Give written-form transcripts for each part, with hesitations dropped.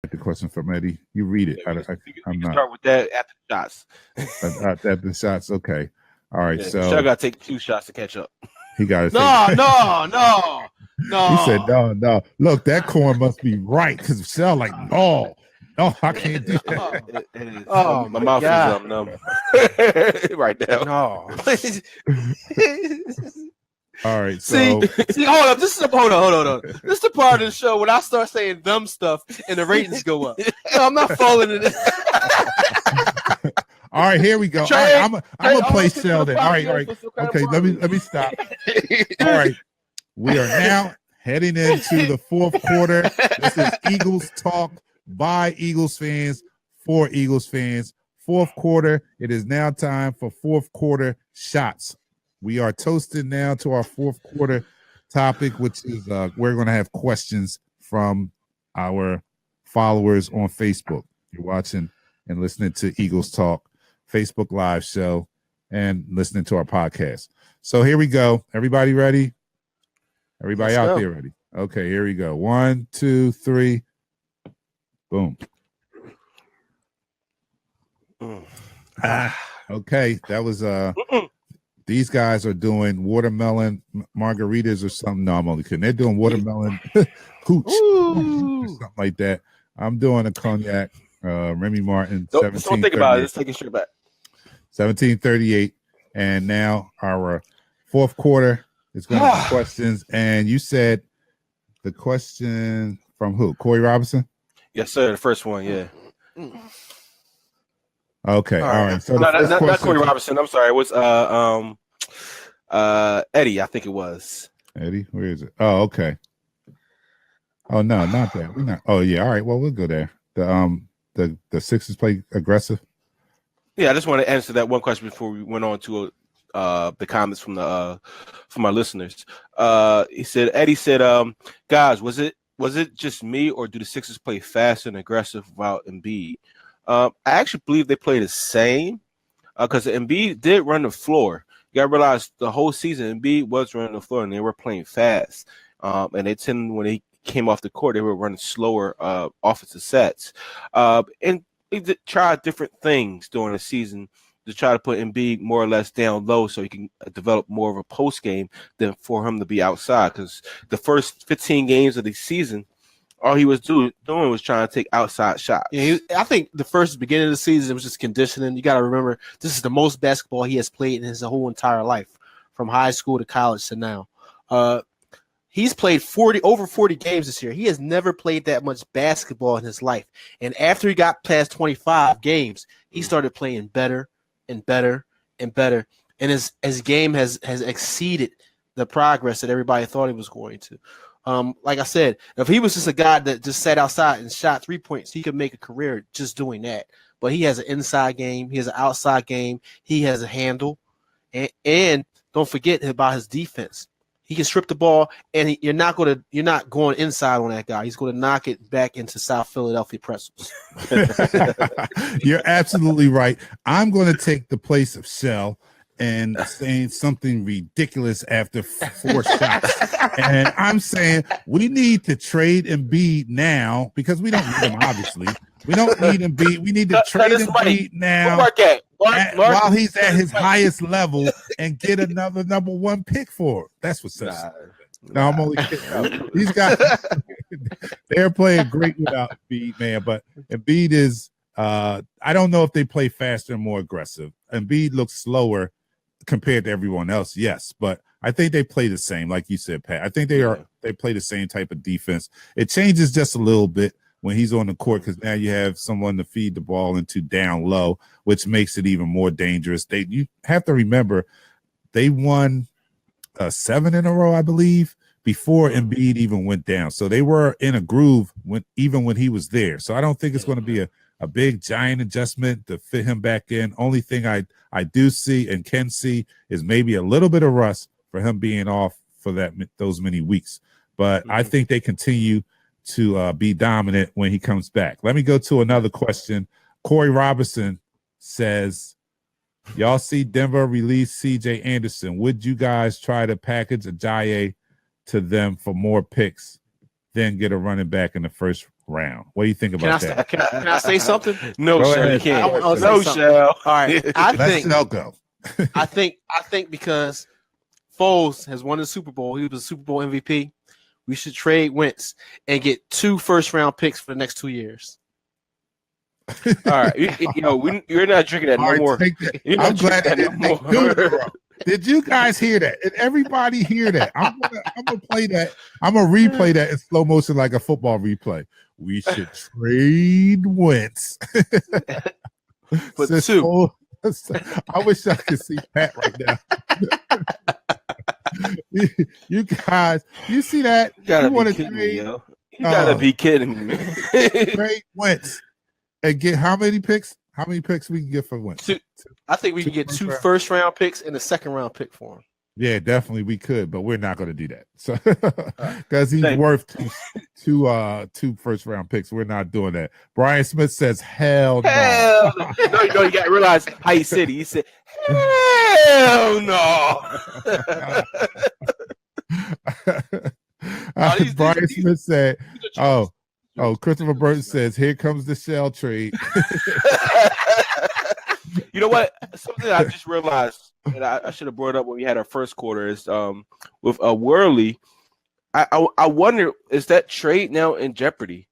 The question from Eddie. You read it. Yeah, I'm not. Start with that after the shots. After the shots. Okay. All right. So Michelle got to take 2 shots to catch up. he got to No. He said, no. Look, that corn must be right because Michelle like, no, I can't do that. Oh, my mouth is numb right now. No. All right. See, hold up. Hold on. This is the part of the show when I start saying dumb stuff and the ratings go up. No, I'm not falling in this. All right, here we go. All right, I'm gonna play Shell then. All right. Okay, let me stop. All right, we are now heading into the fourth quarter. This is Eagles talk by Eagles fans for Eagles fans. Fourth quarter. It is now time for fourth quarter shots. We are toasting now to our fourth quarter topic, which is we're going to have questions from our followers on Facebook. You're watching and listening to Eagles Talk Facebook Live show and listening to our podcast. So here we go. Everybody ready? Everybody out there ready? Okay, here we go. 1, 2, 3. Boom. Okay, that was these guys are doing watermelon margaritas or something. No, I'm only kidding. They're doing watermelon hooch or something like that. I'm doing a cognac, Remy Martin. Don't think about it. Let's take it straight back. 1738. And now our fourth quarter is going to be questions. And you said the question from who? Corey Robinson? Yes, sir. The first one, yeah. Okay, all right. So not Corey Robinson. I'm sorry. It was Eddie. I think it was Eddie. Where is it? Oh, okay. Oh no, not that. We're not. Oh yeah. All right. Well, we'll go there. The Sixers play aggressive. Yeah, I just want to answer that one question before we went on to the comments from our listeners. Eddie said, guys, was it just me or do the Sixers play fast and aggressive without Embiid? I actually believe they play the same because Embiid did run the floor. You got to realize the whole season Embiid was running the floor and they were playing fast. And they tend, when they came off the court, they were running slower offensive sets. And they tried different things during the season to try to put Embiid more or less down low so he can develop more of a post game than for him to be outside. Because the first 15 games of the season, all he was doing was trying to take outside shots. Yeah, I think the first beginning of the season was just conditioning. You got to remember, this is the most basketball he has played in his whole entire life, from high school to college to now. He's played over 40 games this year. He has never played that much basketball in his life. And after he got past 25 games, he started playing better and better and better. And his game has exceeded the progress that everybody thought he was going to. Like I said, if he was just a guy that just sat outside and shot 3 points, he could make a career just doing that. But he has an inside game. He has an outside game. He has a handle. And don't forget about his defense. He can strip the ball, and you're not going inside on that guy. He's going to knock it back into South Philadelphia pretzels. You're absolutely right. I'm going to take the place of Shell and saying something ridiculous after 4 shots. And I'm saying we need to trade Embiid now because we don't need him, obviously. We don't need Embiid. We need to trade Embiid now while he's at his highest level and get another number 1 pick for him. That's what's up. No, I'm only kidding. These guys, they're playing great without Embiid, man. But Embiid is, I don't know if they play faster and more aggressive. Embiid looks slower compared to everyone else, yes, but I think they play the same, like you said, Pat. I think they play the same type of defense. It changes just a little bit when he's on the court because now you have someone to feed the ball into down low, which makes it even more dangerous. You have to remember they won 7 in a row, I believe, before Embiid even went down. So they were in a groove even when he was there. So I don't think it's going to be a big giant adjustment to fit him back in. Only thing I do see and can see is maybe a little bit of rust for him being off for those many weeks. But I think they continue to be dominant when he comes back. Let me go to another question. Corey Robinson says, y'all see Denver release CJ Anderson. Would you guys try to package Ajayi to them for more picks, then get a running back in the first round. What do you think about that? Can I say something? No, Go Shell, you ahead. can't. I wanna say No, something. Shell. All right, I Let think Snell go. I think because Foles has won the Super Bowl, he was a Super Bowl MVP. We should trade Wentz and get 2 first-round picks for the next 2 years. All right, you're not drinking that All no right, more. take that. You're I'm not glad drinking they that didn't no take 2 in a more. row. Did you guys hear that? Did everybody hear that? I'm gonna play that. I'm gonna replay that in slow motion like a football replay. We should trade Wentz. For Since 2. Foles- I wish I could see Pat right now. You guys, you see that? You gotta You want be to kidding me, trade yo. You gotta be kidding me, man. trade Wentz and get how many picks? How many picks we can get for Wentz? 2. I think we can get 2 first-round. first-round picks and a second-round pick for him. Yeah, definitely we could, but we're not going to do that. So because he's Thank you. worth two first round picks, we're not doing that. Brian Smith says, "Hell no." Hell no. No, you got to realize how he said it. He said, hell no. Brian Smith said, "Oh, Christopher Burton says, here comes the Shell trade." You know what? Something I just realized, and I should have brought up when we had our first quarter is with Worley. I wonder, is that trade now in jeopardy?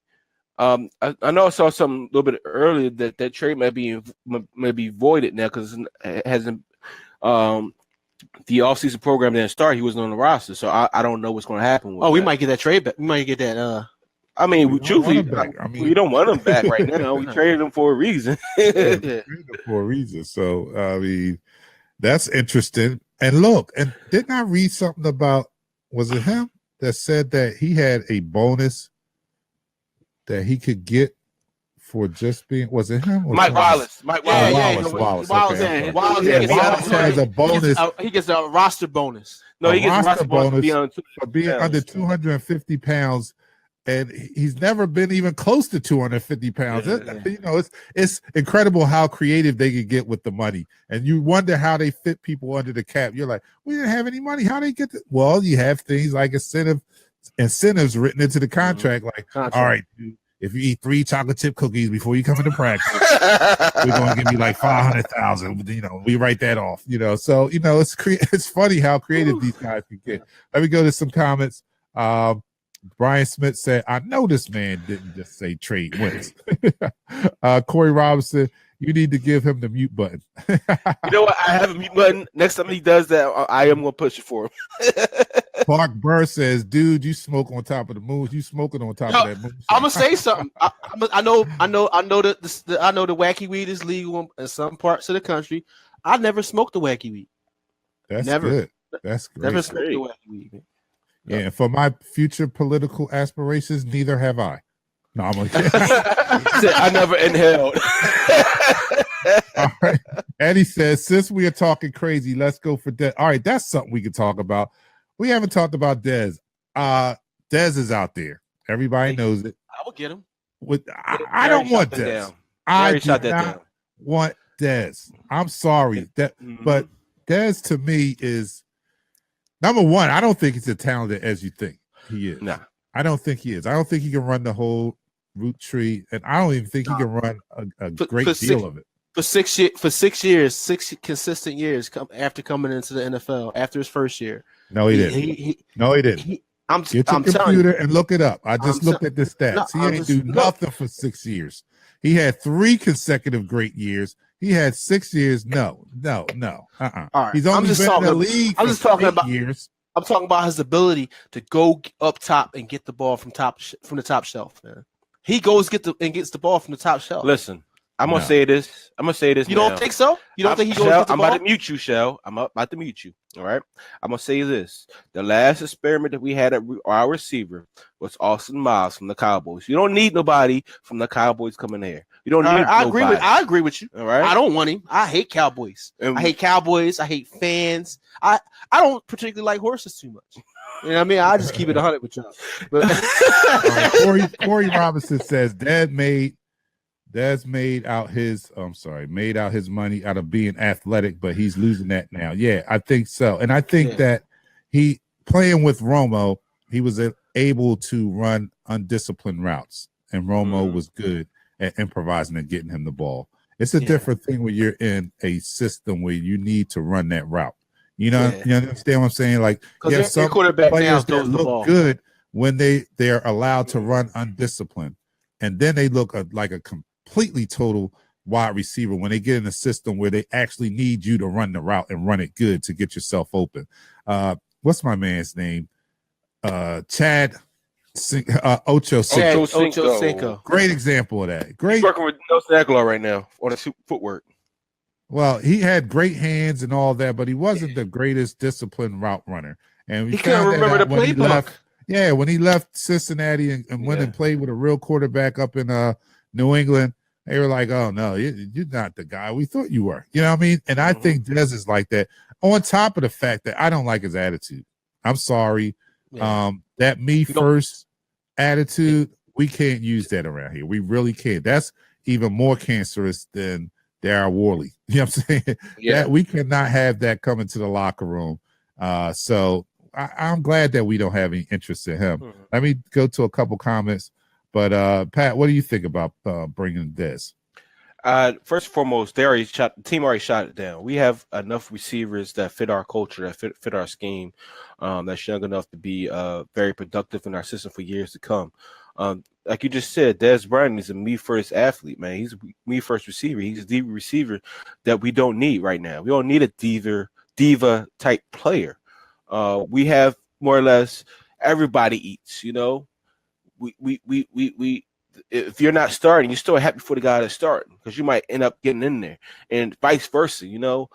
I know I saw something a little bit earlier that trade may be voided now because it hasn't. The offseason program didn't start. He wasn't on the roster, so I don't know what's going to happen. We might get that trade back. We might get that. I mean, truthfully, we don't want him back right now. We traded him for a reason. For a reason. So I mean, that's interesting. And look, and didn't I read something about, was it him that said that he had a bonus that he could get for just being, was it him? Mike Wallace. Wallace has a bonus. He gets a roster bonus. No, he gets a roster bonus for being under 250 pounds. And he's never been even close to 250 pounds. It's incredible how creative they could get with the money. And you wonder how they fit people under the cap. You're like, we didn't have any money. How they get it? Well, you have things like incentives written into the contract. All right, dude, if you eat 3 chocolate chip cookies before you come into practice, we're going to give you like 500,000. We write that off. So it's funny how creative these guys can get. Let me go to some comments. Brian Smith said, I know this man didn't just say trade Wentz. Corey Robinson, you need to give him the mute button. You know what? I have a mute button. Next time he does that, I am going to push it for him. Clark Burr says, dude, you smoke on top of the moon. You smoking on top of that moon. I'm going to say something. I know the wacky weed is legal in some parts of the country. I never smoked the wacky weed. That's never. Good. That's great. Never smoked the wacky weed, man. Yeah, and for my future political aspirations, neither have I. No, I'm gonna I never inhaled. All right. Eddie says, since we are talking crazy, let's go for Dez. All right, that's something we can talk about. We haven't talked about Dez. Dez is out there. Everybody knows it. I will get him. I don't want Dez. I do not want Dez. I'm sorry. But Dez to me is number one. I don't think he's as talented as you think he is. Nah. I don't think he is. I don't think he can run the whole root tree, and I don't even think he can run a great deal of it. For 6 years, 6 consistent years after coming into the NFL after his first year. No, he didn't. No, he didn't. Get your computer and look it up. I just looked at the stats. He ain't do nothing for 6 years. He had 3 consecutive great years. He had 6 years. No. All right. He's only been in the league for 8 years. I'm talking about his ability to go up top and get the ball from the top shelf, man. He goes gets the ball from the top shelf. Listen, I'm gonna say this. You don't think so? You don't think he goes Shell, get the I'm ball? about to mute you, Shell. I'm about to mute you. All right. I'm gonna say this. The last experiment that we had at our receiver was Austin Miles from the Cowboys. You don't need nobody from the Cowboys coming here. You don't need nobody. I agree with you. All right. I don't want him. I hate Cowboys. I hate Cowboys. I hate fans. I don't particularly like horses too much. You know what I mean? I just keep it 100 with y'all. But Corey Robinson says Dez made out his money out of being athletic, but he's losing that now. Yeah, I think so. And I think that he playing with Romo, he was able to run undisciplined routes. and Romo was good at improvising and getting him the ball. It's a different thing when you're in a system where you need to run that route. You know, you understand what I'm saying? Like, you have some players that look good when they're allowed to run undisciplined, and then they look like a completely total wide receiver when they get in a system where they actually need you to run the route and run it good to get yourself open. What's my man's name? Chad Ocho Cinco. Great example of that. Great. He's working with Nelson Aguilar right now on the footwork. Well, he had great hands and all that, but he wasn't the greatest disciplined route runner. And he couldn't remember the playbook. When he left Cincinnati and went and played with a real quarterback up in New England, they were like, "Oh no, you're not the guy we thought you were." You know what I mean? And I think Dez is like that. On top of the fact that I don't like his attitude. I'm sorry. That me first attitude, we can't use that around here. We really can't. That's even more cancerous than Darryl Worley. You know what I'm saying? That we cannot have that come into the locker room. So I'm glad that we don't have any interest in him. Let me go to a couple comments. But Pat, what do you think about bringing this? First and foremost, the team already shot it down. We have enough receivers that fit our culture, that fit our scheme, that's young enough to be very productive in our system for years to come. Like you just said, Dez Bryant is a me-first athlete, man. He's a me-first receiver. He's a diva receiver that we don't need right now. We don't need a diva-type player. We have more or less everybody eats, you know. We if you're not starting, you're still happy for the guy that's starting because you might end up getting in there, and vice versa. You know,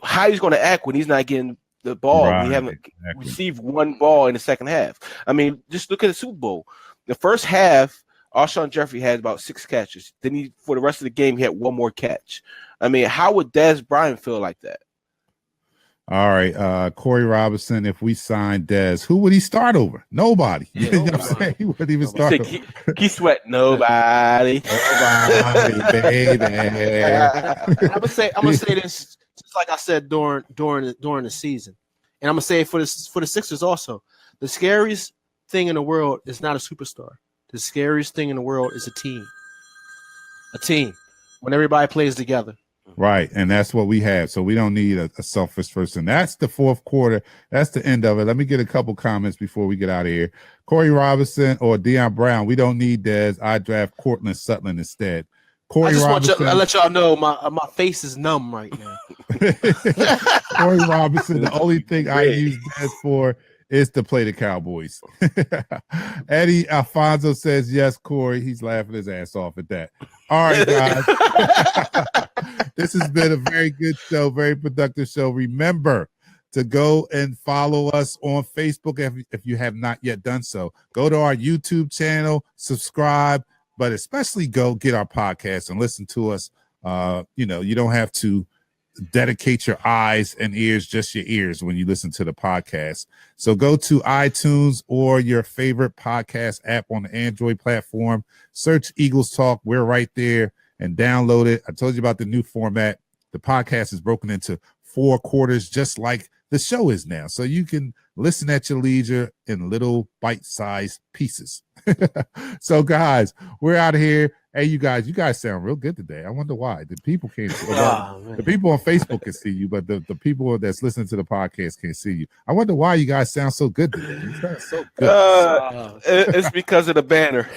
how he's going to act when he's not getting the ball. We haven't received one ball in the second half. I mean, just look at the Super Bowl. The first half, Alshon Jeffrey had about 6 catches. Then for the rest of the game, he had one more catch. I mean, how would Dez Bryant feel like that? All right, Corey Robinson, if we signed Dez, who would he start over? Nobody. You know what I'm saying? He wouldn't even start over. He sweat nobody. Nobody, baby. I'm gonna say this just like I said during the season. And I'm gonna say it for the Sixers also. The scariest thing in the world is not a superstar. The scariest thing in the world is a team. A team. When everybody plays together. Right, and that's what we have. So we don't need a selfish person. That's the fourth quarter. That's the end of it. Let me get a couple comments before we get out of here. Corey Robinson or Deion Brown. We don't need Dez. I draft Cortland Sutton instead. I want to let y'all know my face is numb right now. Corey Robinson. The only thing I use Dez for is to play the Cowboys. Eddie Alfonso says yes, Corey. He's laughing his ass off at that. All right, guys. This has been a very good show, very productive show. Remember to go and follow us on Facebook if you have not yet done so. Go to our YouTube channel, subscribe, but especially go get our podcast and listen to us. You don't have to dedicate your eyes and ears, just your ears when you listen to the podcast. So go to iTunes or your favorite podcast app on the Android platform. Search Eagles Talk. We're right there. And download it. I told you about the new format. The podcast is broken into 4 quarters, just like the show is now. So you can listen at your leisure in little bite-sized pieces. So, guys, we're out of here. Hey, you guys sound real good today. I wonder why. The people can't see you. The people on Facebook can see you, but the people that's listening to the podcast can't see you. I wonder why you guys sound so good today. You sound so good. It's because of the banner.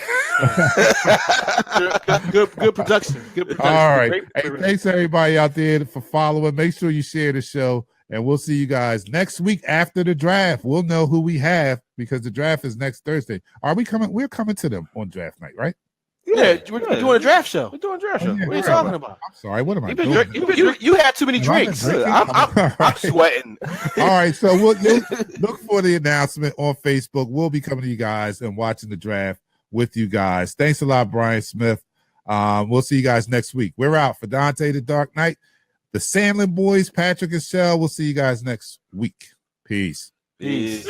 Good production. Good production. All right. Hey, thanks everybody out there for following. Make sure you share the show, and we'll see you guys next week after the draft. We'll know who we have because the draft is next Thursday. Are we coming? We're coming to them on draft night, right? Yeah, we're doing a draft show. We're doing a draft show. What are you talking about? I'm sorry. What am I doing? You had too many drinks. I'm sweating. All right. So we'll look for the announcement on Facebook. We'll be coming to you guys and watching the draft with you guys. Thanks a lot, Brian Smith. We'll see you guys next week. We're out for Dante the Dark Knight, the Sandlin Boys, Patrick and Shell. We'll see you guys next week. Peace. Peace.